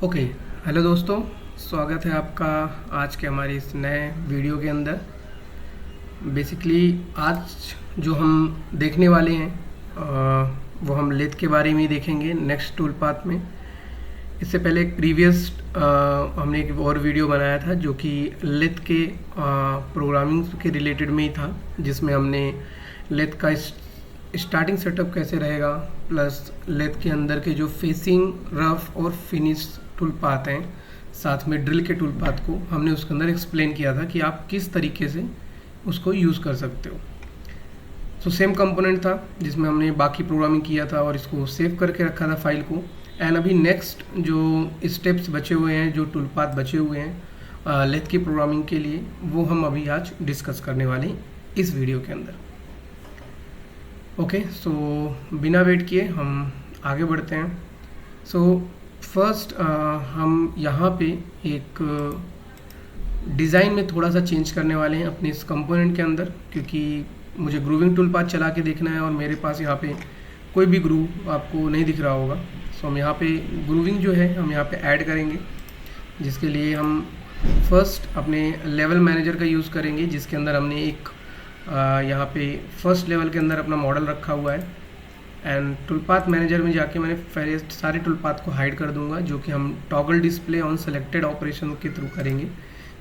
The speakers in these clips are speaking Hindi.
ओके। हेलो दोस्तों, स्वागत है आपका आज के हमारे इस नए वीडियो के अंदर। बेसिकली आज जो हम देखने वाले हैं वो हम लेथ के बारे में ही देखेंगे नेक्स्ट टूल पाथ में। इससे पहले एक प्रीवियस हमने एक और वीडियो बनाया था जो कि लेथ के प्रोग्रामिंग के रिलेटेड में ही था, जिसमें हमने लेथ का स्टार्टिंग सेटअप कैसे रहेगा, प्लस लेथ के अंदर के जो फेसिंग, रफ और फिनिश टूल पाथ हैं, साथ में ड्रिल के टूल पाथ को हमने उसके अंदर एक्सप्लेन किया था कि आप किस तरीके से उसको यूज़ कर सकते हो। तो सेम कंपोनेंट था जिसमें हमने बाकी प्रोग्रामिंग किया था और इसको सेव करके रखा था फाइल को। एंड अभी नेक्स्ट जो स्टेप्स बचे हुए हैं, जो टूल पाथ बचे हुए हैं लेथ की प्रोग्रामिंग के लिए, वो हम अभी आज डिस्कस करने वाले हैं इस वीडियो के अंदर। ओके, सो बिना वेट किए हम आगे बढ़ते हैं। सो फर्स्ट हम यहाँ पे एक डिज़ाइन में थोड़ा सा चेंज करने वाले हैं अपने इस कंपोनेंट के अंदर, क्योंकि मुझे ग्रूविंग टूल पाथ चला के देखना है और मेरे पास यहाँ पे कोई भी ग्रूव आपको नहीं दिख रहा होगा। सो हम यहाँ पे ग्रूविंग जो है हम यहाँ पे ऐड करेंगे, जिसके लिए हम फर्स्ट अपने लेवल मैनेजर का यूज़ करेंगे, जिसके अंदर हमने एक यहाँ पे फर्स्ट लेवल के अंदर अपना मॉडल रखा हुआ है। एंड टूल पाथ मैनेजर में जाके मैंने पहले सारे टूल पाथ को हाइड कर दूंगा, जो कि हम toggle display on selected operation के थ्रू करेंगे,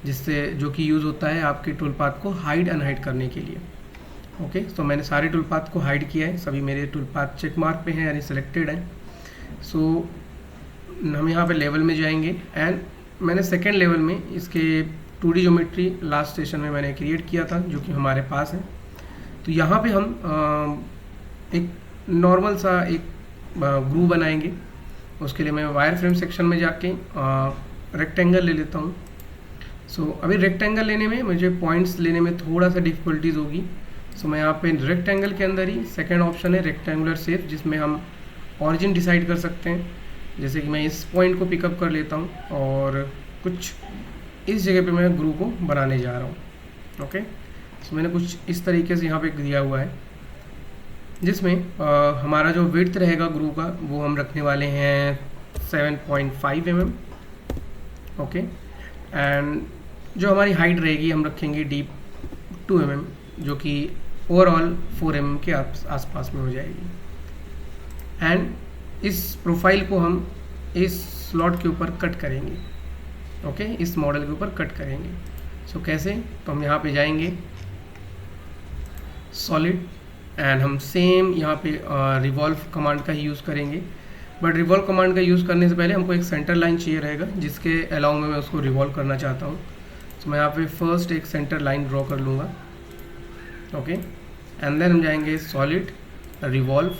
जिससे जो कि यूज़ होता है आपके टूल पाथ को हाइड अनहाइड करने के लिए। ओके, तो मैंने सारे टूल पाथ को हाइड किया है, सभी मेरे टूल पाथ चेक मार्क पे हैं यानी सेलेक्टेड हैं। सो हम यहाँ पे लेवल में जाएंगे एंड मैंने सेकेंड लेवल में इसके 2D ज्योमेट्री लास्ट सेशन में मैंने क्रिएट किया था, जो कि हमारे पास है। तो यहाँ पे हम एक नॉर्मल सा एक ग्रूव बनाएंगे। उसके लिए मैं वायर फ्रेम सेक्शन में जाके रेक्टेंगल ले लेता हूँ। सो अभी रेक्टेंगल लेने में मुझे पॉइंट्स लेने में थोड़ा सा डिफ़िकल्टीज होगी। सो मैं यहाँ पे रेक्टेंगल के अंदर ही सेकेंड ऑप्शन है रेक्टेंगुलर शेप, जिसमें हम ऑरिजिन डिसाइड कर सकते हैं। जैसे कि मैं इस पॉइंट को पिकअप कर लेता हूँ और कुछ इस जगह पे मैं ग्रूव को बनाने जा रहा हूँ। ओके, सो मैंने कुछ इस तरीके से यहाँ पे दिया हुआ है, जिसमें हमारा जो विड्थ रहेगा ग्रूव का वो हम रखने वाले हैं 7.5 mm। ओके, एंड जो हमारी हाइट रहेगी हम रखेंगे डीप 2 mm, जो कि ओवरऑल 4 mm के आसपास में हो जाएगी। एंड इस प्रोफाइल को हम इस स्लॉट के ऊपर कट करेंगे। ओके, इस मॉडल के ऊपर कट करेंगे। सो कैसे, तो हम यहाँ पे जाएंगे सॉलिड एंड हम सेम यहाँ पे रिवॉल्व कमांड का ही यूज़ करेंगे। बट रिवॉल्व कमांड का यूज़ करने से पहले हमको एक सेंटर लाइन चाहिए रहेगा, जिसके अलाउ में मैं उसको रिवॉल्व करना चाहता हूँ। तो मैं यहाँ पे फर्स्ट एक सेंटर लाइन ड्रॉ कर लूँगा। ओके, एंड देन हम जाएंगे सॉलिड रिवॉल्व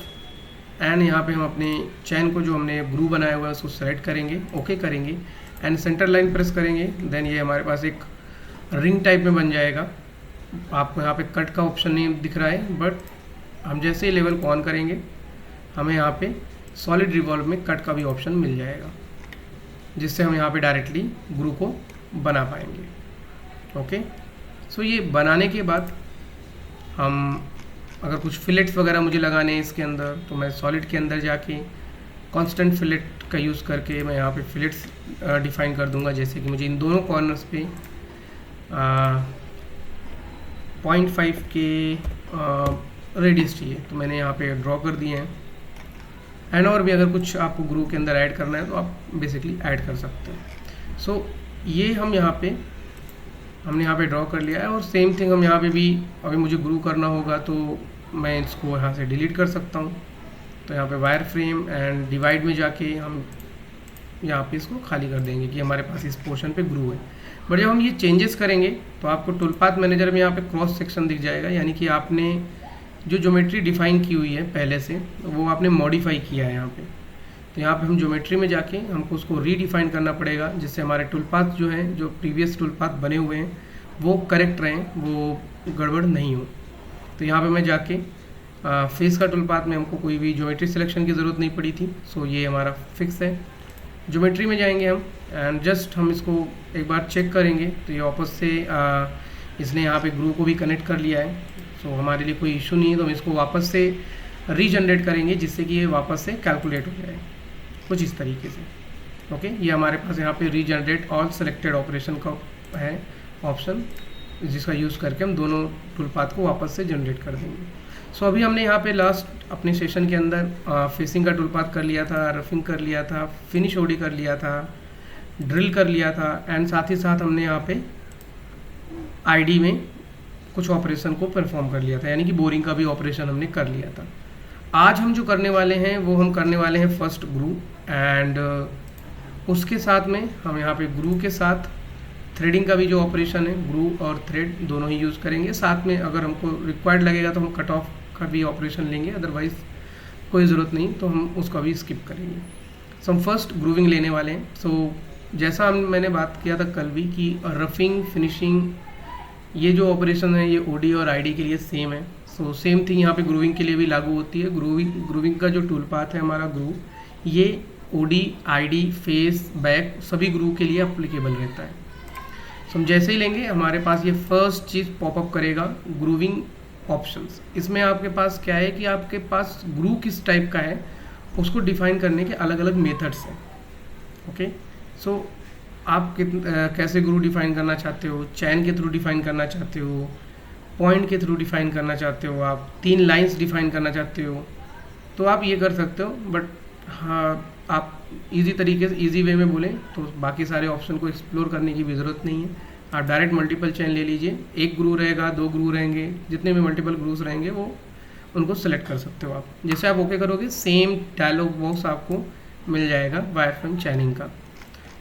एंड यहाँ पे हम अपने चैन को जो हमने ग्रूव बनाया हुआ है उसको सेलेक्ट करेंगे, ओके करेंगे एंड सेंटर लाइन प्रेस करेंगे। देन ये हमारे पास एक रिंग टाइप में बन जाएगा। आपको यहाँ पे कट का ऑप्शन नहीं दिख रहा है, बट हम जैसे ही लेवल को ऑन करेंगे हमें यहाँ पे सॉलिड रिवॉल्व में कट का भी ऑप्शन मिल जाएगा, जिससे हम यहाँ पे डायरेक्टली ग्रूव को बना पाएंगे। ओके, सो ये बनाने के बाद हम अगर कुछ फिलेट्स वगैरह मुझे लगाने हैं इसके अंदर, तो मैं सॉलिड के अंदर जाके कांस्टेंट फिलेट का यूज़ करके मैं यहाँ पे फिलेट्स डिफाइन कर दूंगा। जैसे कि मुझे इन दोनों कॉर्नर्स पे 0.5 के रेडियस चाहिए, तो मैंने यहाँ पे ड्रॉ कर दिए हैं। एंड और भी अगर कुछ आपको ग्रूव के अंदर ऐड करना है तो आप बेसिकली ऐड कर सकते हैं। सो ये हमने यहाँ पे ड्रॉ कर लिया है। और सेम थिंग हम यहाँ पे भी अभी मुझे ग्रूव करना होगा तो मैं इसको यहाँ से डिलीट कर सकता हूँ। तो यहाँ पे वायर फ्रेम एंड डिवाइड में जाके हम यहाँ पे इसको खाली कर देंगे कि हमारे पास इस पोर्शन पे ग्रूव है। बट जब हम ये चेंजेस करेंगे तो आपको टूल पाथ मैनेजर में यहाँ पे क्रॉस सेक्शन दिख जाएगा, यानी कि आपने जो ज्योमेट्री डिफाइन की हुई है पहले से वो आपने मॉडिफाई किया है यहाँ पे। तो यहाँ पे हम ज्योमेट्री में जाके हमको उसको रीडिफाइन करना पड़ेगा, जिससे हमारे टूल पाथ जो हैं, जो प्रीवियस टूल पाथ बने हुए हैं वो करेक्ट रहें, वो गड़बड़ नहीं हो। तो यहाँ पे मैं जाके फेस का टूल पाथ में हमको कोई भी ज्योमेट्री सिलेक्शन की ज़रूरत नहीं पड़ी थी। सो ये हमारा फिक्स है। ज्योमेट्री में जाएंगे हम एंड जस्ट हम इसको एक बार चेक करेंगे तो ये वापस से इसने यहाँ पे ग्रूव को भी कनेक्ट कर लिया है। सो हमारे लिए कोई इशू नहीं है, तो हम इसको वापस से रीजनरेट करेंगे जिससे कि ये वापस से कैलकुलेट हो जाए कुछ इस तरीके से। ओके, ये हमारे पास यहाँ पे रीजनरेट ऑल सेलेक्टेड ऑपरेशन का है ऑप्शन, जिसका यूज़ करके हम दोनों टूल पाथ को वापस से जनरेट कर देंगे। सो अभी हमने यहाँ पे लास्ट अपने सेशन के अंदर फेसिंग का टूल पाथ कर लिया था, रफिंग कर लिया था, फिनिश ओडी कर लिया था, ड्रिल कर लिया था, एंड साथ ही साथ हमने यहाँ पे आईडी में कुछ ऑपरेशन को परफॉर्म कर लिया था, यानी कि बोरिंग का भी ऑपरेशन हमने कर लिया था। आज हम जो करने वाले हैं वो हम करने वाले हैं फर्स्ट ग्रू, एंड उसके साथ में हम यहाँ पे ग्रू के साथ थ्रेडिंग का भी जो ऑपरेशन है, ग्रू और थ्रेड दोनों ही यूज़ करेंगे। साथ में अगर हमको रिक्वायर्ड लगेगा तो हम कट ऑफ का भी ऑपरेशन लेंगे, अदरवाइज़ कोई ज़रूरत नहीं तो हम उसका भी स्किप करेंगे। सो हम फर्स्ट ग्रूविंग लेने वाले हैं। सो जैसा मैंने बात किया था कल भी कि रफिंग फिनिशिंग ये जो ऑपरेशन है ये ओडी और आईडी के लिए सेम है। सो सेम थिंग यहाँ पे ग्रूविंग के लिए भी लागू होती है। ग्रूविंग का जो टूल पाथ है हमारा ग्रू, ये ओडी, आईडी, फेस, बैक सभी ग्रू के लिए अप्लीकेबल रहता है। सो हम जैसे ही लेंगे हमारे पास ये फर्स्ट चीज़ पॉपअप करेगा, ग्रूविंग ऑप्शंस। इसमें आपके पास क्या है कि आपके पास ग्रू किस टाइप का है उसको डिफाइन करने के अलग अलग मेथड्स हैं। ओके, सो आप कैसे ग्रू डिफाइन करना चाहते हो, चैन के थ्रू डिफाइन करना चाहते हो, पॉइंट के थ्रू डिफाइन करना चाहते हो, आप 3 लाइंस डिफाइन करना चाहते हो, तो आप ये कर सकते हो। बट हाँ, आप इजी तरीके से इजी वे में बोलें तो बाकी सारे ऑप्शन को एक्सप्लोर करने की भी ज़रूरत नहीं है। आप डायरेक्ट मल्टीपल चैन ले लीजिए, 1 ग्रू रहेगा, 2 ग्रू रहेंगे, जितने भी मल्टीपल ग्रूस रहेंगे वो उनको सेलेक्ट कर सकते हो आप। जैसे आप ओके करोगे सेम डायलॉग बॉक्स आपको मिल जाएगा वायरफ्रेम चैनिंग का।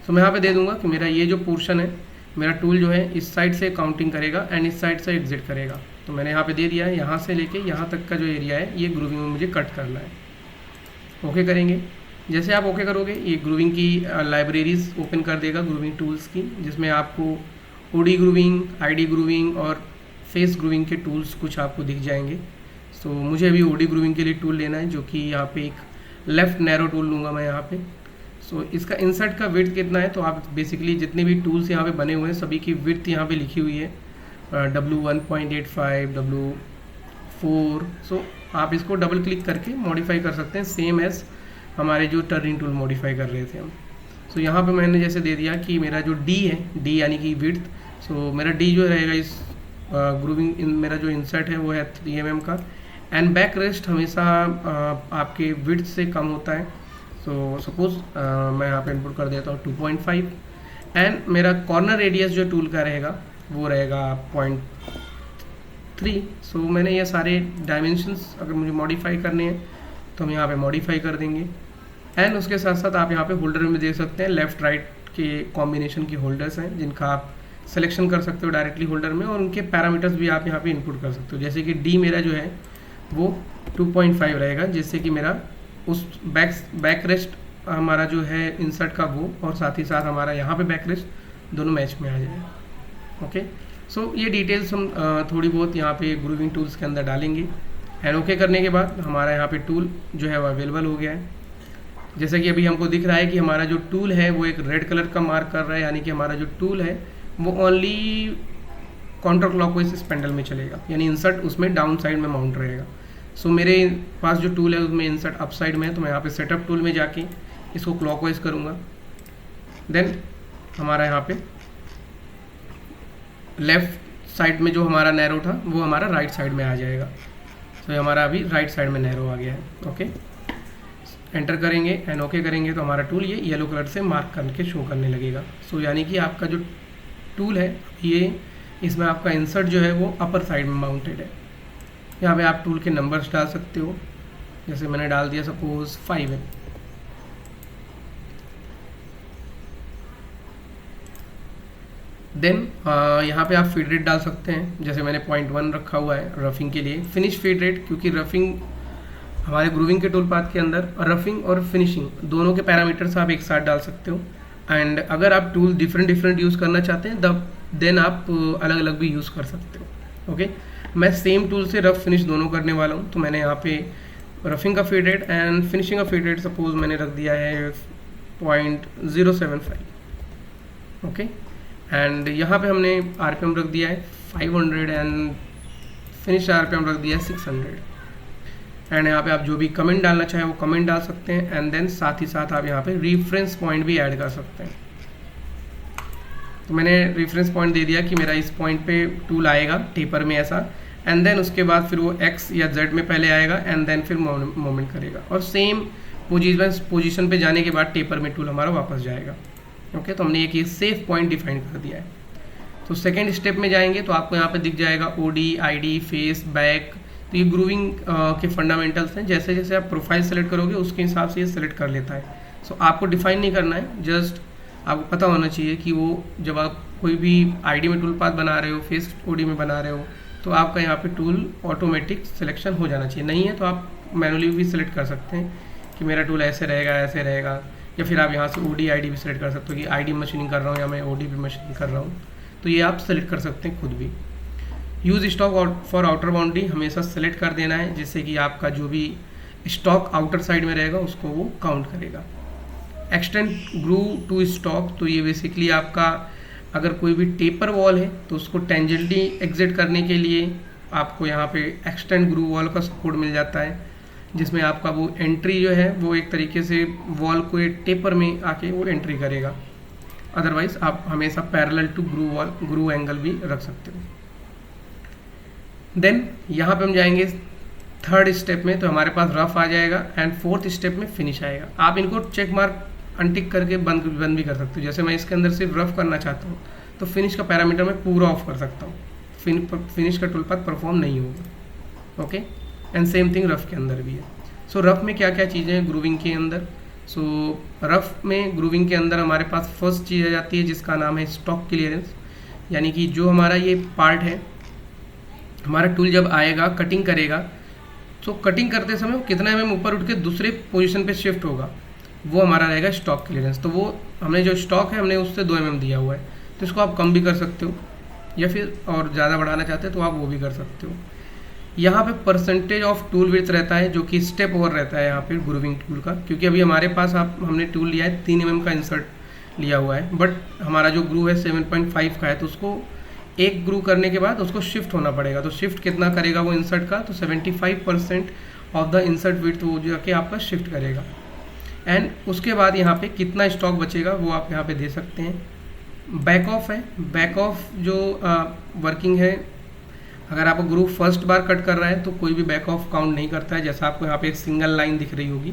तो मैं यहाँ पे दे दूंगा कि मेरा ये जो पोर्शन है, मेरा टूल जो है इस साइड से काउंटिंग करेगा एंड इस साइड से एग्जिट करेगा। तो मैंने यहाँ पे दे दिया है, यहाँ से लेके यहाँ तक का जो एरिया है ये ग्रूविंग में मुझे कट करना है। ओके करेंगे। जैसे आप ओके करोगे ये ग्रूविंग की लाइब्रेरीज ओपन कर देगा ग्रूविंग टूल्स की, जिसमें आपको ओडी ग्रूविंग, आईडी ग्रूविंग और फेस ग्रूविंग के टूल्स कुछ आपको दिख जाएंगे। सो मुझे अभी ओडी ग्रूविंग के लिए टूल लेना है, जो कि यहाँ पे एक लेफ़्ट नैरो टूल लूँगा मैं यहाँ पे। सो इसका इंसर्ट का विड्थ कितना है, तो आप बेसिकली जितने भी टूल्स यहाँ पे बने हुए हैं सभी की विड्थ यहाँ पे लिखी हुई है, W1.85, W4। सो आप इसको डबल क्लिक करके मॉडिफाई कर सकते हैं, सेम एज हमारे जो टर्निंग टूल मॉडिफाई कर रहे थे हम। सो यहाँ पे मैंने जैसे दे दिया कि मेरा जो D है, D यानी कि विड्थ, सो मेरा D जो रहेगा इस ग्रूविंग मेरा जो इंसर्ट है वो है 3 mm का, एंड बैक रेस्ट हमेशा आपके विड्थ से कम होता है। सो सपोज मैं यहाँ पे इनपुट कर देता हूँ 2.5, एंड मेरा कॉर्नर रेडियस जो टूल का रहेगा वो रहेगा 0.3। सो मैंने ये सारे डायमेंशंस अगर मुझे मॉडिफाई करने हैं तो हम यहाँ पे मॉडिफाई कर देंगे। एंड उसके साथ साथ आप यहाँ पे होल्डर में देख सकते हैं, लेफ़्ट राइट के कॉम्बिनेशन के होल्डर्स हैं जिनका आप सिलेक्शन कर सकते हो डायरेक्टली होल्डर में, और उनके पैरामीटर्स भी आप यहाँ पे इनपुट कर सकते हो। जैसे कि D मेरा जो है वो 2.5 रहेगा, जिससे कि मेरा उस बैक रेस्ट हमारा जो है इंसर्ट का वो, और साथ ही साथ हमारा यहाँ पे बैक रेस्ट दोनों मैच में आ जाए। ओके, सो ये डिटेल्स हम थोड़ी बहुत यहाँ पे ग्रूविंग टूल्स के अंदर डालेंगे। एंड ओके करने के बाद हमारा यहाँ पे टूल जो है वो अवेलेबल हो गया है। जैसे कि अभी हमको दिख रहा है कि हमारा जो टूल है वो एक रेड कलर का मार्क कर रहा है, यानी कि हमारा जो टूल है वो ओनली काउंटर क्लॉकवाइज स्पेंडल में चलेगा, यानी इंसर्ट उसमें डाउन साइड में माउंट रहेगा। सो मेरे पास जो टूल है उसमें इंसर्ट अप साइड में है, तो मैं यहाँ पे सेटअप टूल में जाके इसको क्लॉकवाइज करूँगा। देन हमारा यहाँ पे लेफ़्ट साइड में जो हमारा नैरो था वो हमारा राइट साइड में आ जाएगा। तो ये हमारा अभी राइट साइड में नैरो आ गया है। ओके, एंटर करेंगे एंड ओके करेंगे तो हमारा टूल ये येलो कलर से मार्क करके शो करने लगेगा। सो यानी कि आपका जो टूल है ये, इसमें आपका इंसर्ट जो है वो अपर साइड में माउंटेड है। यहाँ पे आप टूल के नंबर्स डाल सकते हो, जैसे मैंने डाल दिया सपोज 5 है। देन यहाँ पे आप फीड रेट डाल सकते हैं, जैसे मैंने 0.1 रखा हुआ है रफिंग के लिए। फिनिश फीड रेट, क्योंकि रफिंग हमारे ग्रूविंग के टूल पाथ के अंदर रफिंग और फिनिशिंग दोनों के पैरामीटर्स आप एक साथ डाल सकते हो। एंड अगर आप टूल डिफरेंट यूज़ करना चाहते हैं देन आप अलग अलग भी यूज़ कर सकते हो। ओके, मैं सेम टूल से रफ फिनिश दोनों करने वाला हूँ, तो मैंने यहाँ पे रफिंग का फीड रेट एंड फिनिशिंग का फीड रेट सपोज मैंने रख दिया है 0.075। ओके, एंड यहाँ पे हमने RPM रख दिया है 500 एंड फिनिश RPM रख दिया है 600। एंड यहाँ पे आप जो भी कमेंट डालना चाहें वो कमेंट डाल सकते हैं, एंड देन साथ ही साथ आप यहाँ पे रेफरेंस पॉइंट भी ऐड कर सकते हैं। तो मैंने रेफरेंस पॉइंट दे दिया कि मेरा इस पॉइंट पे टूल आएगा टेपर में ऐसा, एंड देन उसके बाद फिर वो एक्स या जेड में पहले आएगा एंड देन फिर मूवमेंट करेगा, और सेम पोजीशन पे जाने के बाद टेपर में टूल हमारा वापस जाएगा। ओके, तो हमने एक ये सेफ पॉइंट डिफाइन कर दिया है। तो सेकेंड स्टेप में जाएंगे तो आपको यहाँ पे दिख जाएगा ओडी, आईडी, फेस, बैक। तो ये ग्रूविंग के फंडामेंटल्स हैं। जैसे जैसे आप प्रोफाइल सेलेक्ट करोगे उसके हिसाब से ये सेलेक्ट कर लेता है। सो आपको डिफाइन नहीं करना है, जस्ट आपको पता होना चाहिए कि वो जब आप कोई भी आईडी में टूल पाथ बना रहे हो, फेस ओडी में बना रहे हो, तो आपका यहाँ पे टूल ऑटोमेटिक सिलेक्शन हो जाना चाहिए। नहीं है तो आप मैनुअली भी सिलेक्ट कर सकते हैं कि मेरा टूल ऐसे रहेगा, या फिर आप यहाँ से ओडी आईडी भी सिलेक्ट कर सकते हो कि आईडी मशीनिंग कर रहा हूँ या मैं ओडी भी मशीनिंग कर रहा हूँ, तो ये आप सेलेक्ट कर सकते हैं खुद भी। Use stock for outer boundary हमेशा सेलेक्ट कर देना है, जिससे कि आपका जो भी स्टॉक आउटर साइड में रहेगा उसको वो काउंट करेगा। एक्सटेंड ग्रू टू स्टॉक, तो ये बेसिकली आपका अगर कोई भी टेपर वॉल है तो उसको टेंजेंटली एग्जिट करने के लिए आपको यहाँ पे एक्सटेंड ग्रू वॉल का सपोर्ट मिल जाता है, जिसमें आपका वो एंट्री जो है वो एक तरीके से वॉल को एक टेपर में आके वो एंट्री करेगा। अदरवाइज आप हमेशा पैरेलल टू ग्रू एंगल भी रख सकते हो। देन यहाँ पे हम जाएंगे थर्ड स्टेप में, तो हमारे पास रफ आ जाएगा एंड फोर्थ स्टेप में फिनिश आएगा। आप इनको चेक मार्क अनटिक करके बंद भी कर सकते हो। जैसे मैं इसके अंदर सिर्फ रफ करना चाहता हूँ तो फिनिश का पैरामीटर मैं पूरा ऑफ कर सकता हूँ, फिनिश का टूल पाथ परफॉर्म नहीं होगा। Okay, and same thing rough के अंदर भी है। सो रफ में क्या क्या चीज़ें हैं ग्रूविंग के अंदर? सो रफ में ग्रूविंग के अंदर हमारे पास फर्स्ट चीज़ आ जाती है जिसका नाम है स्टॉक क्लियरेंस, यानी कि जो हमारा ये पार्ट है, हमारा टूल जब आएगा कटिंग करेगा तो कटिंग करते समय वो कितना mm ऊपर उठ के दूसरे पोजीशन पे शिफ्ट होगा, वो हमारा रहेगा स्टॉक क्लियरेंस। तो वो हमने जो स्टॉक है हमने उससे 2 mm दिया हुआ है, तो इसको आप कम भी कर सकते हो या फिर और ज़्यादा बढ़ाना चाहते हो तो आप वो भी कर सकते हो। यहाँ पे परसेंटेज ऑफ टूल विड्थ रहता है जो कि स्टेप ओवर रहता है यहाँ पे ग्रूविंग टूल का, क्योंकि अभी हमारे पास हमने टूल लिया है 3 mm का इंसर्ट लिया हुआ है, बट हमारा जो ग्रू है 7.5 का है, तो उसको एक ग्रू करने के बाद उसको शिफ्ट होना पड़ेगा। तो शिफ्ट कितना करेगा वो इंसर्ट का? तो 75% ऑफ द इंसर्ट विड्थ वो जाके आपका शिफ्ट करेगा। एंड उसके बाद यहाँ पे कितना स्टॉक बचेगा वो आप यहाँ पे दे सकते हैं। बैक ऑफ है, बैक ऑफ जो वर्किंग है, अगर आप ग्रू फर्स्ट बार कट कर रहा है तो कोई भी बैक ऑफ काउंट नहीं करता है, जैसा आपको यहाँ पे एक सिंगल लाइन दिख रही होगी।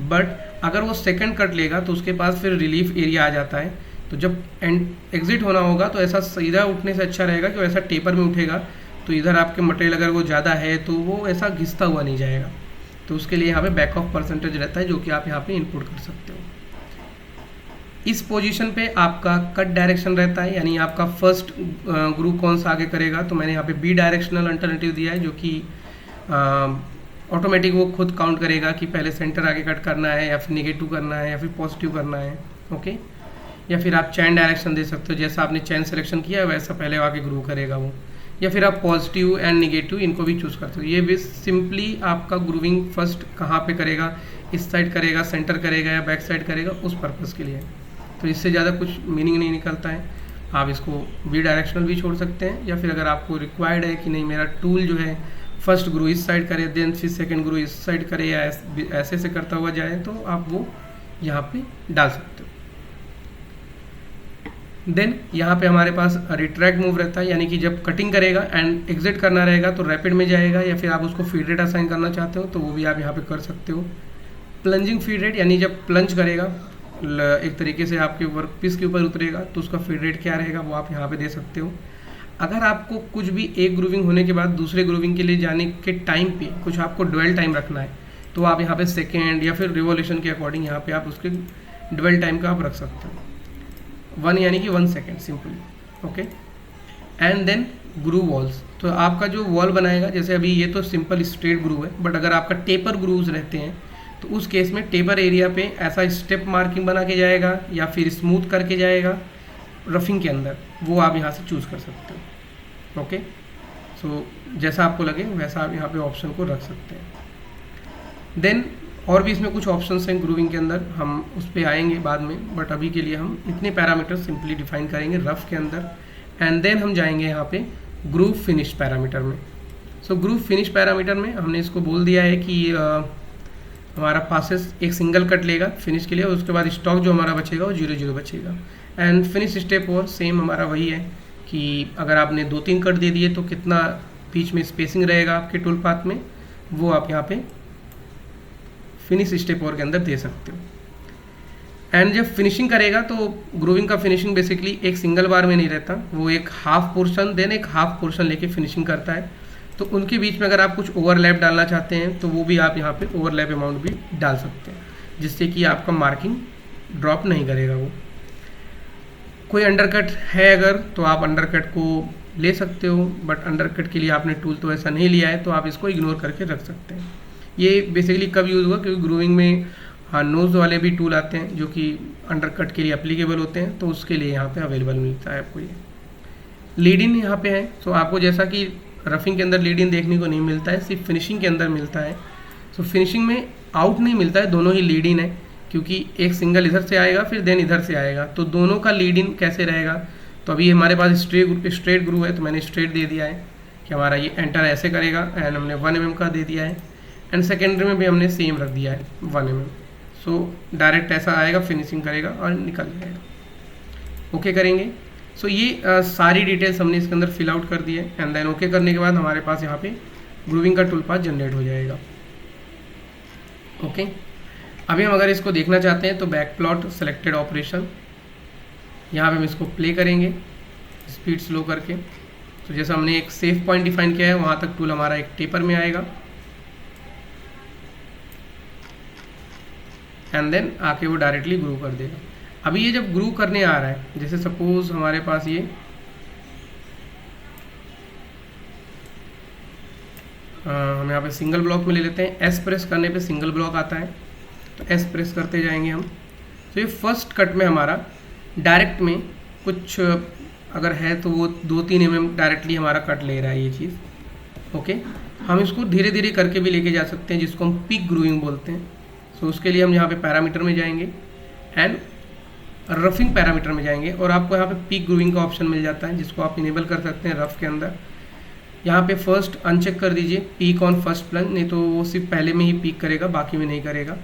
बट अगर वो सेकंड कट लेगा तो उसके पास फिर रिलीफ एरिया आ जाता है। तो जब एग्जिट होना होगा तो ऐसा सीधा उठने से अच्छा रहेगा कि ऐसा टेपर में उठेगा, तो इधर आपके मटेरियल अगर वो ज़्यादा है तो वो ऐसा घिसता हुआ नहीं जाएगा। तो उसके लिए यहाँ पे बैक ऑफ परसेंटेज रहता है जो कि आप यहाँ पे इनपुट कर सकते हो। इस पोजीशन पे आपका कट डायरेक्शन रहता है, यानी आपका फर्स्ट ग्रू कौन सा आगे करेगा। तो मैंने यहाँ पे बी डायरेक्शनल अल्टरनेटिव दिया है जो कि ऑटोमेटिक वो खुद काउंट करेगा कि पहले सेंटर आगे कट करना है या फिर निगेटिव करना है या फिर पॉजिटिव करना है। ओके, या फिर आप चैन डायरेक्शन दे सकते हो, जैसा आपने चैन सिलेक्शन किया है वैसा पहले आगे ग्रू करेगा वो, या फिर आप पॉजिटिव एंड निगेटिव इनको भी चूज़ करते हो। ये भी सिंपली आपका ग्रूविंग फर्स्ट कहाँ पे करेगा, इस साइड करेगा, सेंटर करेगा या बैक साइड करेगा, उस पर्पज़ के लिए। तो इससे ज़्यादा कुछ मीनिंग नहीं निकलता है। आप इसको बी डायरेक्शनल भी छोड़ सकते हैं, या फिर अगर आपको रिक्वायर्ड है कि नहीं मेरा टूल जो है फर्स्ट ग्रू इस साइड करे देन फिर सेकंड ग्रू इस साइड करे या ऐसे से करता हुआ जाए, तो आप वो यहाँ पे डाल सकते हो। देन यहाँ पे हमारे पास रिट्रैक्ट मूव रहता है, यानी कि जब कटिंग करेगा एंड एग्जिट करना रहेगा तो रैपिड में जाएगा, या फिर आप उसको फीड रेट असाइन करना चाहते हो तो वो भी आप यहाँ पे कर सकते हो। प्लंजिंग फीड रेट, यानी जब प्लंज करेगा एक तरीके से आपके वर्क पीस के ऊपर उतरेगा तो उसका फीड रेट क्या रहेगा वो आप यहाँ पे दे सकते हो। अगर आपको कुछ भी एक ग्रूविंग होने के बाद दूसरे ग्रूविंग के लिए जाने के टाइम पे कुछ आपको ड्वेल टाइम रखना है तो आप यहाँ पे सेकेंड या फिर रिवॉल्यूशन के अकॉर्डिंग यहाँ पे आप उसके ड्वेल टाइम का आप रख सकते हो। 1 यानी कि 1 second simply. Okay, and then ग्रू वॉल्स, तो आपका जो वॉल बनाएगा, जैसे अभी ये तो सिंपल स्ट्रेट ग्रू है, बट अगर आपका टेपर ग्रूव्स रहते हैं तो उस केस में टेपर एरिया पे ऐसा स्टेप मार्किंग बना के जाएगा या फिर स्मूथ करके जाएगा रफिंग के अंदर, वो आप यहाँ से चूज़ कर सकते हो। ओके, सो जैसा आपको लगे वैसा आप यहाँ पे ऑप्शन को रख सकते हैं। देन और भी इसमें कुछ ऑप्शंस हैं ग्रूविंग के अंदर, हम उस पर आएंगे बाद में, बट अभी के लिए हम इतने पैरामीटर सिंपली डिफाइन करेंगे रफ के अंदर, एंड देन हम जाएंगे यहाँ पे ग्रूव फिनिश पैरामीटर में। सो ग्रूव फिनिश पैरामीटर में हमने इसको बोल दिया है कि हमारा पासेस एक सिंगल कट लेगा फिनिश के लिए, और उसके बाद स्टॉक जो हमारा बचेगा वो 0 0 बचेगा। एंड फिनिश स्टेप और सेम हमारा वही है कि अगर आपने 2-3 कट दे दिए तो कितना बीच में स्पेसिंग रहेगा आपके टूल पाथ में, वो आप यहाँ पे फिनिश स्टेप और के अंदर दे सकते हो। एंड जब फिनिशिंग करेगा तो ग्रूविंग का फिनिशिंग बेसिकली एक सिंगल बार में नहीं रहता, वो एक हाफ पोर्शन देन एक हाफ पोर्शन लेके फिनिशिंग करता है। तो उनके बीच में अगर आप कुछ ओवरलैप डालना चाहते हैं तो वो भी आप यहाँ पे ओवरलैप अमाउंट भी डाल सकते हैं, जिससे कि आपका मार्किंग ड्रॉप नहीं करेगा। वो कोई अंडरकट है अगर तो आप अंडरकट को ले सकते हो, बट अंडरकट के लिए आपने टूल तो ऐसा नहीं लिया है तो आप इसको इग्नोर करके रख सकते हैं। ये बेसिकली कब यूज़ हुआ, क्योंकि ग्रूविंग में नोज वाले भी टूल आते हैं जो कि अंडरकट के लिए एप्लीकेबल होते हैं, तो उसके लिए यहाँ पे अवेलेबल मिलता है आपको। ये लीड इन यहाँ पे है, तो आपको जैसा कि रफिंग के अंदर लीड इन देखने को नहीं मिलता है, सिर्फ फिनिशिंग के अंदर मिलता है। सो फिनिशिंग में आउट नहीं मिलता है, दोनों ही लीड इन है, क्योंकि एक सिंगल इधर से आएगा फिर देन इधर से आएगा, तो दोनों का लीड इन कैसे रहेगा। तो अभी हमारे पास स्ट्रेट ग्रूव है तो मैंने स्ट्रेट दे दिया है कि हमारा ये एंटर ऐसे करेगा, एंड हमने 1 mm का दे दिया है, एंड सेकेंडरी में भी हमने सेम रख दिया है 1 mm। सो डायरेक्ट ऐसा आएगा, फिनिशिंग करेगा और निकल जाएगा। ओके करेंगे। सो ये सारी डिटेल्स हमने इसके अंदर फिल आउट कर दी है, एंड देन ओके करने के बाद हमारे पास यहाँ पे ग्रूविंग का टूल पाथ जनरेट हो जाएगा। ओके, अभी हम अगर इसको देखना चाहते हैं तो बैक प्लॉट सेलेक्टेड ऑपरेशन, यहाँ पे हम इसको प्ले करेंगे स्पीड स्लो करके। तो जैसा हमने एक सेफ पॉइंट डिफाइन किया है वहाँ तक टूल हमारा एक टेपर में आएगा, एंड देन आके वो डायरेक्टली ग्रू कर देगा। अभी ये जब ग्रू करने आ रहा है, जैसे सपोज हमारे पास ये हम यहाँ पे सिंगल ब्लॉक में ले लेते हैं, एस प्रेस करने पे सिंगल ब्लॉक आता है, तो एस प्रेस करते जाएंगे हम। तो ये फर्स्ट कट में हमारा डायरेक्ट में कुछ अगर है तो वो 2-3 mm डायरेक्टली हमारा कट ले रहा है ये चीज़। ओके, हम इसको धीरे धीरे करके भी लेके जा सकते हैं, जिसको हम पीक ग्रूविंग बोलते हैं। सो उसके लिए हम यहाँ पे पैरामीटर में जाएंगे एंड रफिंग पैरामीटर में जाएंगे, और आपको यहाँ पे पीक ग्रूविंग का ऑप्शन मिल जाता है, जिसको आप इनेबल कर सकते हैं रफ के अंदर। यहाँ पे फर्स्ट अनचेक कर दीजिए पीक ऑन फर्स्ट प्लंज, नहीं तो वो सिर्फ पहले में ही पीक करेगा, बाकी में नहीं करेगा।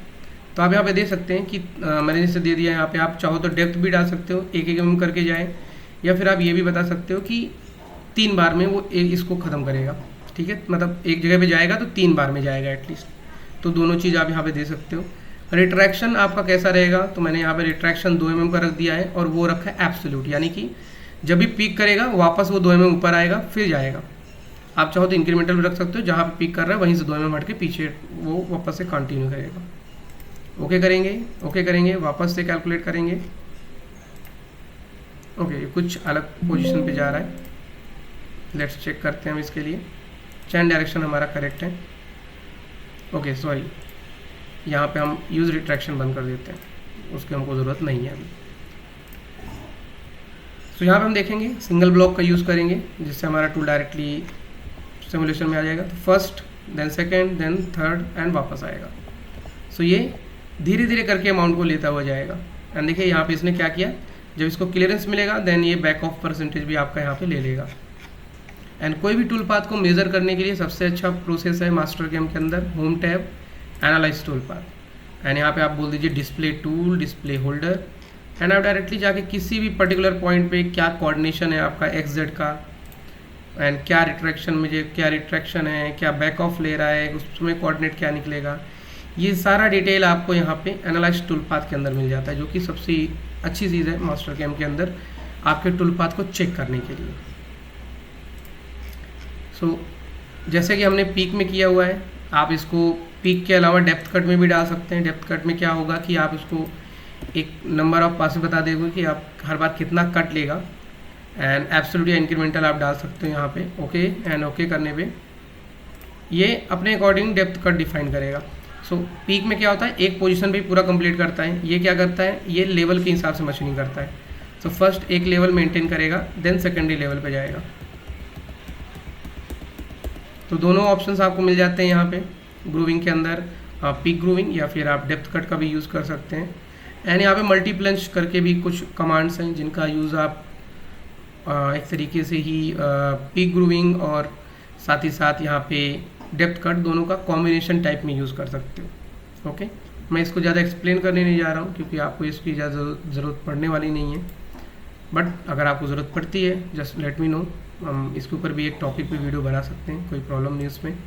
तो आप यहाँ पे दे सकते हैं कि मैंने जैसे दे दिया, यहाँ पे आप चाहो तो डेप्थ भी डाल सकते हो, 1-1 mm करके जाए, या फिर आप ये भी बता सकते हो कि 3 बार में वो इसको ख़त्म करेगा। ठीक है, मतलब एक जगह पे जाएगा तो 3 बार में जाएगा एटलीस्ट, तो दोनों चीज़ आप यहाँ पे दे सकते हो। रिट्रैक्शन आपका कैसा रहेगा, तो मैंने यहाँ पे रिट्रैक्शन 2 mm का रख दिया है, और वो रखा है एब्सोल्यूट, यानी कि जब भी पीक करेगा वापस वो 2 mm ऊपर आएगा फिर जाएगा। आप चाहो तो इंक्रीमेंटल भी रख सकते हो, जहाँ पे पीक कर रहा है वहीं से 2 mm हट के पीछे वो वापस से कंटिन्यू करेगा। ओके करेंगे, ओके करेंगे, वापस से कैलकुलेट करेंगे। ओके, कुछ अलग पोजीशन पे जा रहा है, लेट्स चेक करते हैं हम इसके लिए। चैन डायरेक्शन हमारा करेक्ट है। ओके सॉरी, यहाँ पे हम यूज़ रिट्रैक्शन बंद कर देते हैं, उसकी हमको ज़रूरत नहीं है अभी। तो यहाँ पे हम देखेंगे सिंगल ब्लॉक का यूज़ करेंगे, जिससे हमारा टूल डायरेक्टली सिमुलेशन में आ जाएगा। तो first then second then third and वापस आएगा। सो ये धीरे धीरे करके अमाउंट को लेता हुआ जाएगा। एंड देखिए यहाँ पे इसने क्या किया, जब इसको क्लियरेंस मिलेगा देन ये बैक ऑफ परसेंटेज भी आपका यहाँ पे ले लेगा। एंड कोई भी टूल पाथ को मेज़र करने के लिए सबसे अच्छा प्रोसेस है मास्टर गेम के अंदर home tab analyse tool path, and यहाँ पे आप बोल दीजिए display tool, display holder, and आप डायरेक्टली जाके किसी भी पर्टिकुलर पॉइंट पे क्या कोऑर्डिनेशन है आपका XZ का, एंड क्या रिट्रैक्शन मुझे क्या रिट्रैक्शन है, क्या बैक ऑफ ले रहा है, उसमें कोऑर्डिनेट क्या निकलेगा, ये सारा डिटेल आपको यहाँ पे एनालाइज टूल पाथ के अंदर मिल जाता है, जो कि सबसे अच्छी चीज़ है मास्टर गेम के अंदर आपके टूल पाथ को चेक करने के लिए। सो जैसे कि हमने पीक में किया हुआ है, आप इसको पीक के अलावा डेप्थ कट में भी डाल सकते हैं। डेप्थ कट में क्या होगा कि आप इसको एक नंबर ऑफ पास बता देंगे कि आप हर बार कितना कट लेगा, एंड एब्सोल्यूट या इंक्रीमेंटल आप डाल सकते हो यहाँ पे। ओके एंड ओके करने पे ये अपने अकॉर्डिंग डेप्थ कट डिफाइन करेगा। सो पीक में क्या होता है, एक पोजीशन पे पूरा कंप्लीट करता है। ये क्या करता है, ये लेवल के हिसाब से मशीनिंग करता है। सो फर्स्ट एक लेवल मेंटेन करेगा देन सेकेंडरी लेवल पे जाएगा। तो दोनों ऑप्शंस आपको मिल जाते हैं यहाँ पे ग्रूविंग के अंदर, पीक ग्रूविंग या फिर आप डेप्थ कट का भी यूज़ कर सकते हैं। एंड यहाँ पे मल्टी प्लंज करके भी कुछ कमांड्स हैं जिनका यूज़ आप एक तरीके से ही पीक ग्रूविंग और साथ ही साथ यहाँ पे डेप्थ कट, दोनों का कॉम्बिनेशन टाइप में यूज़ कर सकते हो। ओके, मैं इसको ज़्यादा एक्सप्लेन करने नहीं जा रहा हूँ क्योंकि आपको इसकी ज़्यादा ज़रूरत पड़ने वाली नहीं है, बट अगर आपको ज़रूरत पड़ती है जस्ट लेट मी नो, हम इसके ऊपर भी एक टॉपिक पे वीडियो बना सकते हैं, कोई प्रॉब्लम नहीं उसमें।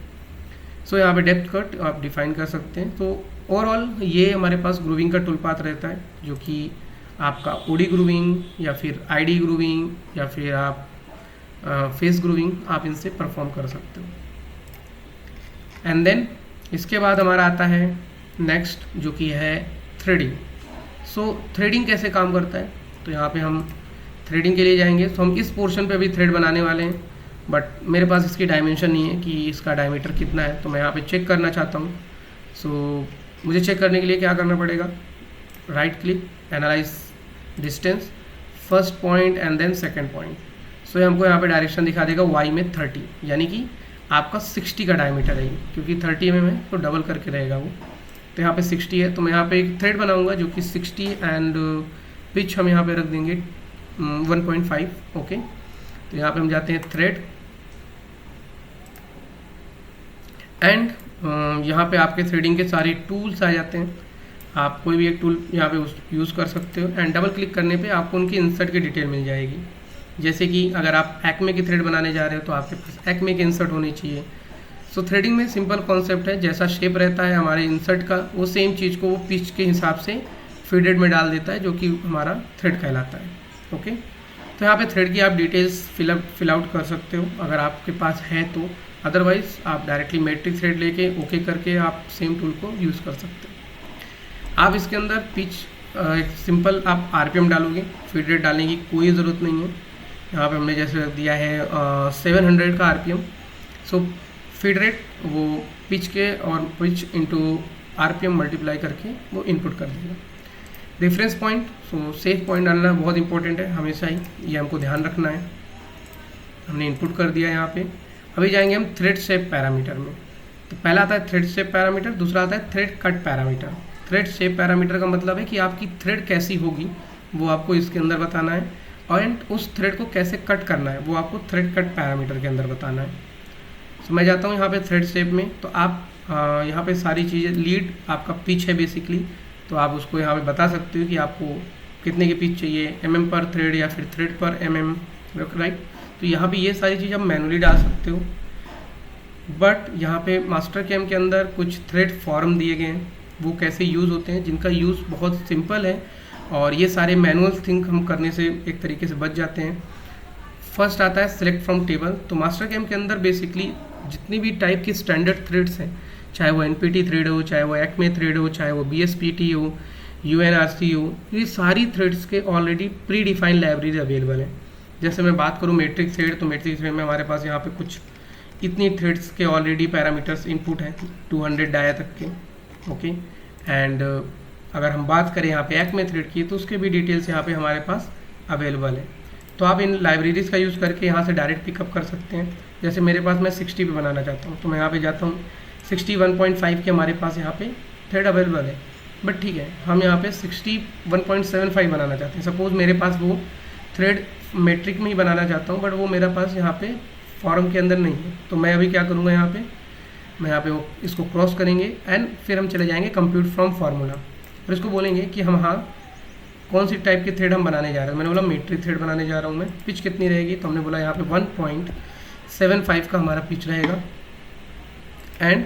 सो यहाँ पे डेप्थ कट आप डिफाइन कर सकते हैं। तो ओवरऑल ये हमारे पास ग्रूविंग का टूल पाथ रहता है, जो कि आपका ओडी ग्रूविंग या फिर आईडी ग्रूविंग या फिर आप फेस ग्रूविंग आप इनसे परफॉर्म कर सकते हो। एंड देन इसके बाद हमारा आता है नेक्स्ट, जो कि है थ्रेडिंग। सो थ्रेडिंग कैसे काम करता है, तो यहाँ पे हम थ्रेडिंग के लिए जाएंगे। तो हम इस पोर्शन पे भी थ्रेड बनाने वाले हैं, बट मेरे पास इसकी डायमेंशन नहीं है कि इसका डायमीटर कितना है, तो मैं यहाँ पे चेक करना चाहता हूँ। सो मुझे चेक करने के लिए क्या करना पड़ेगा, right click, analyze distance, first point and then second point. So हमको यहाँ पे डायरेक्शन दिखा देगा वाई में 30, यानी कि आपका 60 का डायमीटर है, क्योंकि 30 mm है तो डबल करके रहेगा वो। तो यहाँ पे 60 है, तो मैं यहाँ पे एक थ्रेड बनाऊंगा जो कि 60 एंड पिच हम यहाँ पे रख देंगे 1.5। ओके, तो यहाँ पे हम जाते हैं थ्रेड एंड यहाँ पे आपके थ्रेडिंग के सारे टूल्स आ जाते हैं। आप कोई भी एक टूल यहाँ पे यूज़ कर सकते हो एंड डबल क्लिक करने पे आपको उनकी इंसर्ट की डिटेल मिल जाएगी। जैसे कि अगर आप एक्मे की थ्रेड बनाने जा रहे हो तो आपके पास एक्मे की इंसर्ट होनी चाहिए। सो थ्रेडिंग में सिंपल कॉन्सेप्ट है, जैसा शेप रहता है हमारे इंसर्ट का, वो सेम चीज़ को वो पिच के हिसाब से फीडेड में डाल देता है, जो कि हमारा थ्रेड कहलाता है। ओके, तो यहाँ पे थ्रेड की आप डिटेल्स फिल आउट कर सकते हो अगर आपके पास है तो, अदरवाइज आप डायरेक्टली मेट्रिक थ्रेड लेके ओके करके आप सेम टूल को यूज़ कर सकते हो। आप इसके अंदर पिच एक सिंपल आप आरपीएम डालोगे, फीड रेट डालने की कोई ज़रूरत नहीं है। यहाँ पे हमने जैसे रख दिया है 700 का आरपीएम। सो फीड रेट वो पिच के और पिच इंटू आरपीएम मल्टीप्लाई करके वो इनपुट कर देगा। रेफरेंस पॉइंट, सो सेफ पॉइंट डालना बहुत इंपॉर्टेंट है हमेशा ही, ये हमको ध्यान रखना है। हमने इनपुट कर दिया यहाँ पे। अभी जाएंगे हम थ्रेड शेप पैरामीटर में। तो पहला आता है थ्रेड शेप पैरामीटर, दूसरा आता है thread cut parameter. Thread shape parameter का मतलब है कि आपकी थ्रेड कैसी होगी वो आपको इसके अंदर बताना है, और उस थ्रेड को कैसे कट करना है वो आपको थ्रेड कट पैरामीटर के अंदर बताना है। तो मैं जाता हूँ यहाँ पे थ्रेड शेप में। तो आप यहाँ पे सारी चीज़ें, लीड आपका पिच है बेसिकली, तो आप उसको यहाँ पे बता सकते हो कि आपको कितने की पिच चाहिए, mm पर थ्रेड या फिर थ्रेड पर mm, राइट। तो यहाँ पे ये सारी चीज़ आप मैनुअली डाल सकते हो, बट यहाँ पे मास्टर कैम के अंदर कुछ थ्रेड फॉर्म दिए गए हैं, वो कैसे यूज़ होते हैं, जिनका यूज़ बहुत सिंपल है और ये सारे मैनुअल थिंक हम करने से एक तरीके से बच जाते हैं। फर्स्ट आता है सिलेक्ट फ्रॉम टेबल। तो मास्टर कैम के अंदर बेसिकली जितनी भी टाइप की स्टैंडर्ड थ्रेड्स हैं, चाहे वो NPT थ्रेड हो, चाहे वो एक्मे थ्रेड हो, चाहे वो BSPT हो, UNRC हो, ये सारी थ्रेड्स के already pre defined library available है। जैसे मैं बात करूँ मेट्रिक थ्रेड, तो मेट्रिक थ्रेड में हमारे पास यहाँ पे कुछ इतनी थ्रेड्स के ऑलरेडी पैरामीटर्स इनपुट हैं 200 डाया तक के। ओके, एंड अगर हम बात करें यहाँ पे एक्मे थ्रेड की, तो उसके भी डिटेल्स यहाँ पे हमारे पास अवेलेबल है। तो आप इन लाइब्रेरीज़ का यूज़ करके यहाँ से डायरेक्ट पिकअप कर सकते हैं। जैसे मेरे पास मैं 60 पे बनाना चाहता हूँ, तो मैं यहाँ पे जाता हूँ, 61.5 के हमारे पास यहाँ पे थ्रेड अवेलेबल है, बट ठीक है हम यहाँ पे 61.75 बनाना चाहते हैं। सपोज़ मेरे पास वो थ्रेड मेट्रिक में ही बनाना चाहता हूँ, बट वो मेरे पास यहाँ पे फॉर्म के अंदर नहीं है। तो मैं अभी क्या करूँगा, यहाँ पे मैं यहाँ पे वो इसको क्रॉस करेंगे एंड फिर हम चले जाएंगे कंप्यूट फ्रॉम फार्मूला, और इसको बोलेंगे कि हम हाँ कौन सी टाइप के थ्रेड हम बनाने जा रहे हैं। मैंने बोला मेट्रिक थ्रेड बनाने जा रहा हूँ मैं। पिच कितनी रहेगी, तो हमने बोला यहाँ पे 1.75 का हमारा पिच रहेगा एंड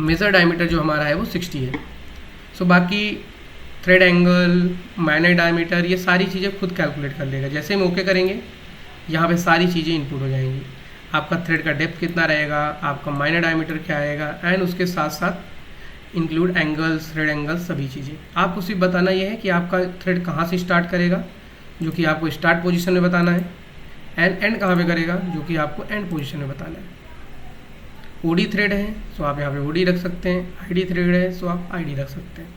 मेजर डायमीटर जो हमारा है वो 60 है। सो बाकी थ्रेड एंगल, माइनर डायमीटर, ये सारी चीज़ें खुद कैलकुलेट कर लेगा। जैसे हम ओके करेंगे यहाँ पे सारी चीज़ें इनपुट हो जाएंगी। आपका थ्रेड का डेप्थ कितना रहेगा, आपका माइनर डायमीटर क्या आएगा, एंड उसके साथ साथ इंक्लूड एंगल्स, थ्रेड एंगल्स, सभी चीज़ें। आपको सिर्फ बताना यह है कि आपका थ्रेड कहाँ से स्टार्ट करेगा, जो कि आपको स्टार्ट पोजीशन में बताना है, एंड एंड कहाँ पे करेगा, जो कि आपको एंड पोजीशन में बताना है। ओडी थ्रेड है सो आप यहाँ पे ओडी रख सकते हैं, आईडी थ्रेड है सो आप आईडी रख सकते हैं।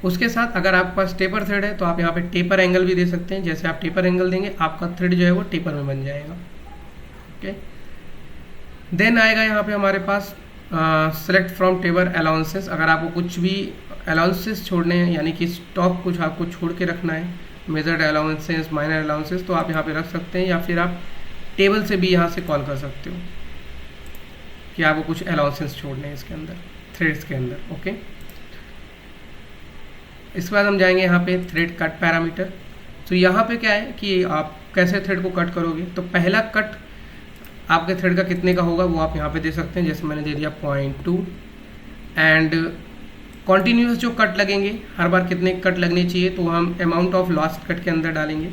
उसके साथ अगर आपके पास टेपर थ्रेड है तो आप यहाँ पे टेपर एंगल भी दे सकते हैं। जैसे आप टेपर एंगल देंगे आपका थ्रेड जो है वो टेपर में बन जाएगा। ओके, देन आएगा यहाँ पे हमारे पास सेलेक्ट फ्रॉम टेबल अलाउंसेस। अगर आपको कुछ भी अलाउंसेस छोड़ने हैं, यानी कि स्टॉक कुछ आपको छोड़ के रखना है, मेजर्ड अलाउंसेस, माइनर अलाउंसेस, तो आप यहाँ पे रख सकते हैं, या फिर आप टेबल से भी यहाँ से कॉल कर सकते हो कि आपको कुछ अलाउंसेस छोड़ने हैं इसके अंदर, थ्रेड्स के अंदर। ओके, इसके बाद हम जाएंगे यहाँ पे थ्रेड कट पैरामीटर। तो यहाँ पे क्या है कि आप कैसे थ्रेड को कट करोगे, तो पहला कट आपके थ्रेड का कितने का होगा वो आप यहाँ पे दे सकते हैं। जैसे मैंने दे दिया 0.2 एंड कॉन्टीन्यूस जो कट लगेंगे हर बार कितने कट लगने चाहिए, तो हम अमाउंट ऑफ लास्ट कट के अंदर डालेंगे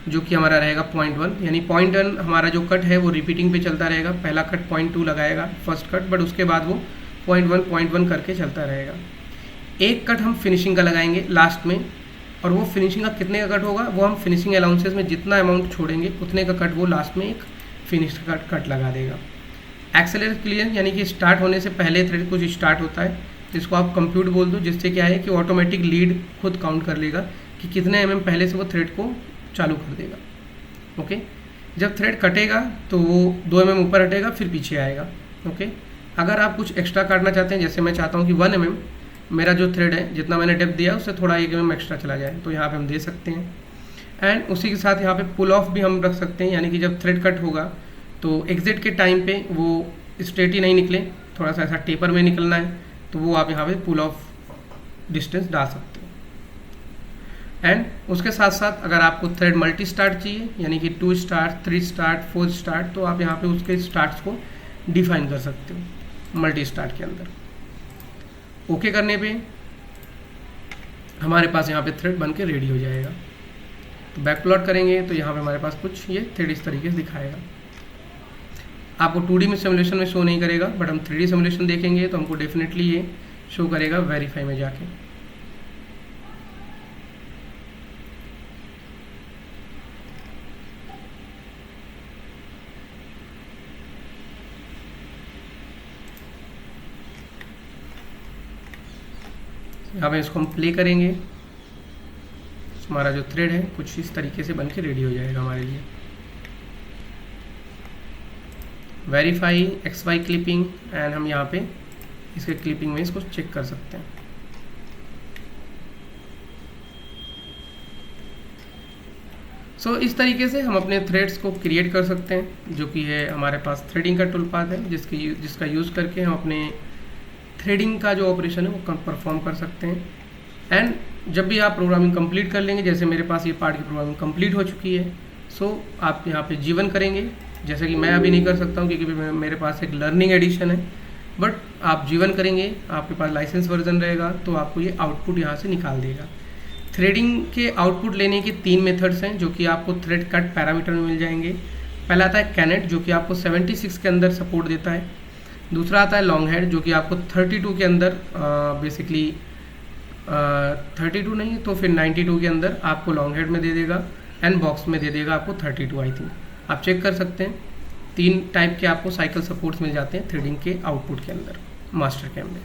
जो कि हमारा रहेगा 0.1, यानी 0.1 हमारा जो कट है वो रिपीटिंग पे चलता रहेगा। पहला कट 0.2 लगाएगा फर्स्ट कट, बट उसके बाद वो 0.1 करके चलता रहेगा। एक कट हम फिनिशिंग का लगाएंगे लास्ट में, और वो फिनिशिंग का कितने का कट होगा वो हम फिनिशिंग अलाउंसेस में जितना अमाउंट छोड़ेंगे उतने का कट वो लास्ट में एक फिनिश कट लगा देगा। एक्सेलरेट क्लियर यानी कि स्टार्ट होने से पहले थ्रेड कुछ स्टार्ट होता है, जिसको आप कंप्यूट बोल दो, जिससे क्या है कि ऑटोमेटिक लीड खुद काउंट कर लेगा कि कितने पहले से वो थ्रेड को चालू कर देगा। ओके, जब थ्रेड कटेगा तो वो 2 ऊपर हटेगा फिर पीछे आएगा। ओके, अगर आप कुछ एक्स्ट्रा काटना चाहते हैं, जैसे मैं चाहता हूँ कि 1 मेरा जो थ्रेड है जितना मैंने डेप्थ दिया उससे थोड़ा 1 एक्स्ट्रा चला जाए, तो यहाँ पे हम दे सकते हैं। एंड उसी के साथ यहाँ पे पुल ऑफ भी हम रख सकते हैं, यानी कि जब थ्रेड कट होगा तो एग्जिट के टाइम पे वो स्ट्रेट ही नहीं निकले, थोड़ा सा ऐसा टेपर में निकलना है, तो वो आप यहाँ पे पुल ऑफ डिस्टेंस डाल सकते हो। एंड उसके साथ साथ अगर आपको थ्रेड मल्टी स्टार्ट चाहिए, यानी कि 2 स्टार्ट, 3 स्टार्ट, 4 स्टार्ट, तो आप यहाँ पे उसके स्टार्ट्स को डिफाइन कर सकते हो मल्टी स्टार्ट के अंदर। ओके करने पे हमारे पास यहाँ पे थ्रेड बन के रेडी हो जाएगा। तो बैक प्लॉट करेंगे तो यहाँ पे हमारे पास कुछ ये थ्रेड इस तरीके से दिखाएगा। आपको 2D में सिमुलेशन में शो नहीं करेगा, बट हम 3D सिमुलेशन देखेंगे तो हमको डेफिनेटली ये शो करेगा वेरीफाई में जाके। यहाँ पे इसको हम प्ले करेंगे, हमारा जो थ्रेड है कुछ इस तरीके से बन के रेडी हो जाएगा हमारे लिए। वेरीफाई XY क्लिपिंग, एंड हम यहाँ पे इसके क्लिपिंग में इसको चेक कर सकते हैं। सो इस तरीके से हम अपने थ्रेड्स को क्रिएट कर सकते हैं, जो कि है हमारे पास थ्रेडिंग का टूल पाथ है, जिसका यूज़ करके हम अपने थ्रेडिंग का जो ऑपरेशन है वो परफॉर्म कर सकते हैं। एंड जब भी आप प्रोग्रामिंग कंप्लीट कर लेंगे, जैसे मेरे पास ये पार्ट की प्रोग्रामिंग कंप्लीट हो चुकी है, सो आप यहाँ पे जीवन करेंगे, जैसे कि मैं अभी नहीं कर सकता हूँ क्योंकि मेरे पास एक लर्निंग एडिशन है, बट आप जीवन करेंगे, आपके पास लाइसेंस वर्जन रहेगा, तो आपको ये आउटपुट यहाँ से निकाल देगा। थ्रेडिंग के आउटपुट लेने के 3 मेथड्स हैं जो कि आपको थ्रेड कट पैरामीटर में मिल जाएंगे। पहला आता है कैनेट, जो कि आपको 76 के अंदर सपोर्ट देता है। दूसरा आता है लॉन्ग हेड, जो कि आपको 32 के अंदर बेसिकली 32 नहीं तो फिर 92 के अंदर आपको लॉन्ग हेड में दे देगा, एंड बॉक्स में दे देगा आपको 32 आई थिंक। आप चेक कर सकते हैं 3 टाइप के आपको साइकिल सपोर्ट्स मिल जाते हैं थ्रेडिंग के आउटपुट के अंदर मास्टर कैम में।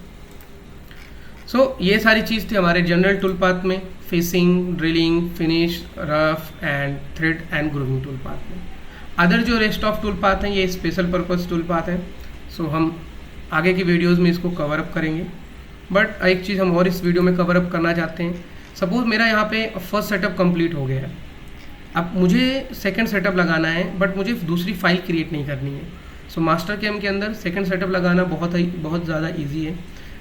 सो ये सारी चीज़ थी हमारे जनरल टूल पाथ में, facing, drilling, finish, rough and thread and grooving tool path में। अदर जो रेस्ट ऑफ टूल पाथ हैं ये स्पेशल पर्पस टूल पाथ हैं, सो हम आगे की वीडियोस में इसको कवर अप करेंगे। बट एक चीज़ हम और इस वीडियो में कवर अप करना चाहते हैं। सपोज मेरा यहाँ पे फर्स्ट सेटअप कंप्लीट हो गया है, अब मुझे सेकंड सेटअप लगाना है, बट मुझे दूसरी फाइल क्रिएट नहीं करनी है। सो मास्टर कैम के अंदर सेकंड सेटअप लगाना बहुत ज़्यादा ईजी है।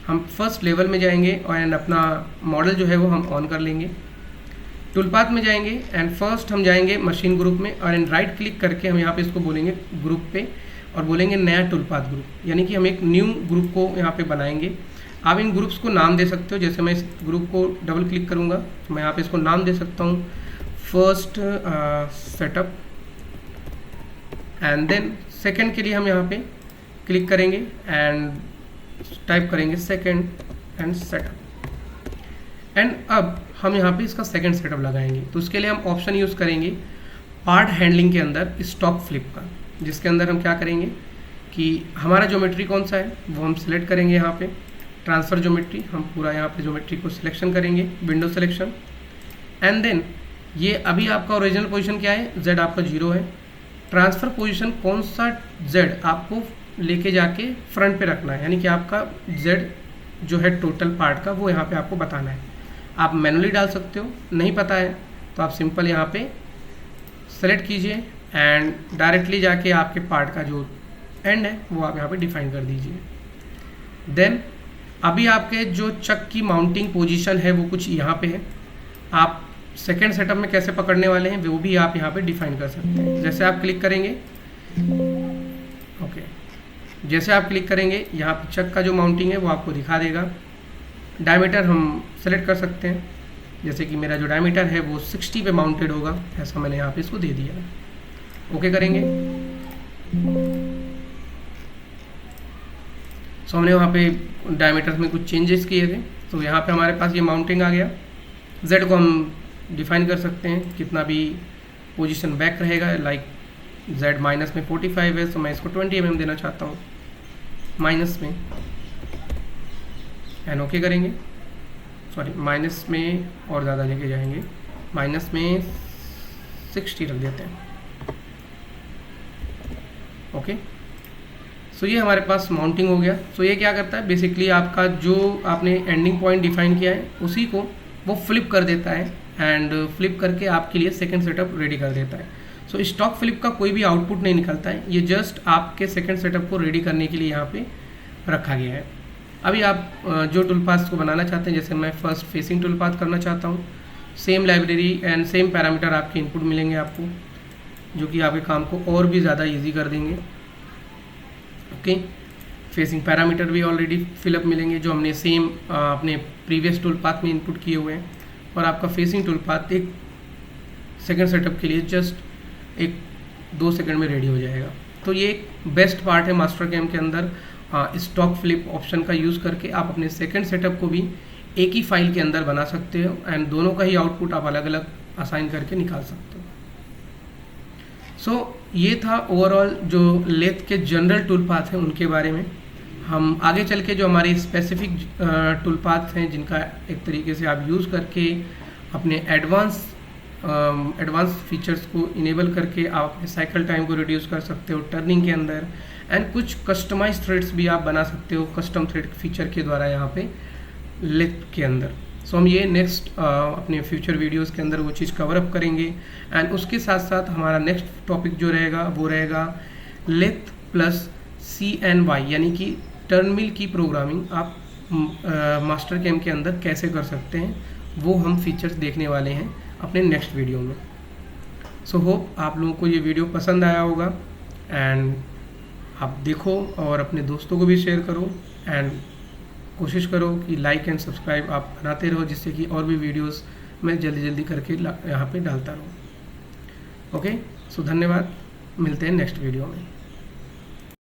हम फर्स्ट लेवल में जाएंगे और अपना मॉडल जो है वो हम ऑन कर लेंगे, टूल पाथ में जाएंगे, एंड फर्स्ट हम जाएंगे मशीन ग्रुप में, और एंड राइट क्लिक करके हम यहाँ पे इसको बोलेंगे ग्रुप पे, और बोलेंगे नया टूल पाथ ग्रुप, यानी कि हम एक न्यू ग्रुप को यहाँ पे बनाएंगे। आप इन ग्रुप्स को नाम दे सकते हो, जैसे मैं इस ग्रुप को डबल क्लिक करूँगा तो मैं यहाँ पे इसको नाम दे सकता हूँ first setup, and then second के लिए हम यहाँ पे क्लिक करेंगे एंड टाइप करेंगे सेकंड एंड सेटअप। एंड अब हम यहाँ पे इसका सेकंड सेटअप लगाएंगे, तो उसके लिए हम ऑप्शन यूज़ करेंगे पार्ट हैंडलिंग के अंदर स्टॉक फ्लिप का, जिसके अंदर हम क्या करेंगे कि हमारा ज्योमेट्री कौन सा है वो हम सिलेक्ट करेंगे। यहाँ पे ट्रांसफ़र ज्योमेट्री, हम पूरा यहाँ पे ज्योमेट्री को सिलेक्शन करेंगे, विंडो सिलेक्शन, एंड देन ये अभी आपका ओरिजिनल पोजीशन क्या है, Z आपका 0 है। ट्रांसफ़र पोजीशन कौन सा Z आपको लेके जाके फ्रंट पे रखना है, यानी कि आपका Z जो है टोटल पार्ट का वो यहाँ पे आपको बताना है। आप मैनुअली डाल सकते हो, नहीं पता है तो आप सिंपल यहाँ पे सेलेक्ट कीजिए एंड डायरेक्टली जाके आपके पार्ट का जो एंड है वो आप यहाँ पे डिफाइन कर दीजिए। देन अभी आपके जो चक की माउंटिंग पोजीशन है वो कुछ यहाँ पे है, आप सेकेंड सेटअप में कैसे पकड़ने वाले हैं वो भी आप यहाँ पे डिफाइन कर सकते हैं। जैसे आप क्लिक करेंगे, ओके, जैसे आप क्लिक करेंगे यहाँ पे चक का जो माउंटिंग है वो आपको दिखा देगा। डायमीटर हम सेलेक्ट कर सकते हैं, जैसे कि मेरा जो डायमीटर है वो 60 पे माउंटेड होगा, ऐसा मैंने यहाँ पे इसको दे दिया है। ओके करेंगे, सो हमने वहाँ पे डायमीटर में कुछ चेंजेस किए थे, तो यहाँ पे हमारे पास ये माउंटिंग आ गया। जेड को हम डिफाइन कर सकते हैं, कितना भी पोजीशन बैक रहेगा, लाइक जेड माइनस में 45 है, तो मैं इसको 20 mm देना चाहता हूँ माइनस में, एंड ओके करेंगे। सॉरी, माइनस में और ज़्यादा लेके जाएंगे, माइनस में 60 रख देते हैं। ओके, सो ये हमारे पास माउंटिंग हो गया। सो ये क्या करता है, बेसिकली आपका जो आपने एंडिंग पॉइंट डिफाइन किया है उसी को वो फ्लिप कर देता है, एंड फ्लिप करके आपके लिए सेकंड सेटअप रेडी कर देता है। सो स्टॉक फ्लिप का कोई भी आउटपुट नहीं निकलता है, ये जस्ट आपके सेकंड सेटअप को रेडी करने के लिए यहाँ पे रखा गया है। अभी आप जो टूल पाथ को बनाना चाहते हैं, जैसे मैं फर्स्ट फेसिंग टूल पाथ करना चाहता हूँ, same library and same parameter आपके इनपुट मिलेंगे आपको, जो कि आपके काम को और भी ज़्यादा ईजी कर देंगे। ओके, फेसिंग पैरामीटर भी ऑलरेडी फिलअप मिलेंगे जो हमने सेम अपने प्रीवियस टूल पाथ में इनपुट किए हुए हैं, और आपका फेसिंग टूल पाथ एक सेकंड सेटअप के लिए जस्ट 1-2 सेकंड में रेडी हो जाएगा। तो ये एक बेस्ट पार्ट है मास्टर कैम के अंदर, स्टॉक फ्लिप ऑप्शन का यूज़ करके आप अपने सेकंड सेटअप को भी एक ही फाइल के अंदर बना सकते हो, एंड दोनों का ही आउटपुट आप अलग अलग असाइन करके निकाल सकते हो। सो ये था ओवरऑल जो लेथ के जनरल टूल पाथ हैं उनके बारे में। हम आगे चल के जो हमारे स्पेसिफिक टूल पाथ हैं जिनका एक तरीके से आप यूज़ करके अपने एडवांस फीचर्स को इनेबल करके आप अपने साइकिल टाइम को रिड्यूस कर सकते हो टर्निंग के अंदर, एंड कुछ कस्टमाइज थ्रेड्स भी आप बना सकते हो कस्टम थ्रेड फीचर के द्वारा यहाँ पे लेथ के अंदर। सो हम ये नेक्स्ट अपने फ्यूचर वीडियोस के अंदर वो चीज़ कवर अप करेंगे, एंड उसके साथ साथ हमारा नेक्स्ट टॉपिक जो रहेगा वो रहेगा लेथ प्लस CNY, यानी कि टर्न मिल की प्रोग्रामिंग आप मास्टर कैम के अंदर कैसे कर सकते हैं, वो हम फीचर्स देखने वाले हैं अपने नेक्स्ट वीडियो में। सो होप आप लोगों को ये वीडियो पसंद आया होगा, एंड आप देखो और अपने दोस्तों को भी शेयर करो, एंड कोशिश करो कि लाइक एंड सब्सक्राइब आप बनाते रहो, जिससे कि और भी वीडियोस मैं जल्दी जल्दी करके यहाँ पे डालता रहूँ। ओके, सो धन्यवाद, मिलते हैं नेक्स्ट वीडियो में।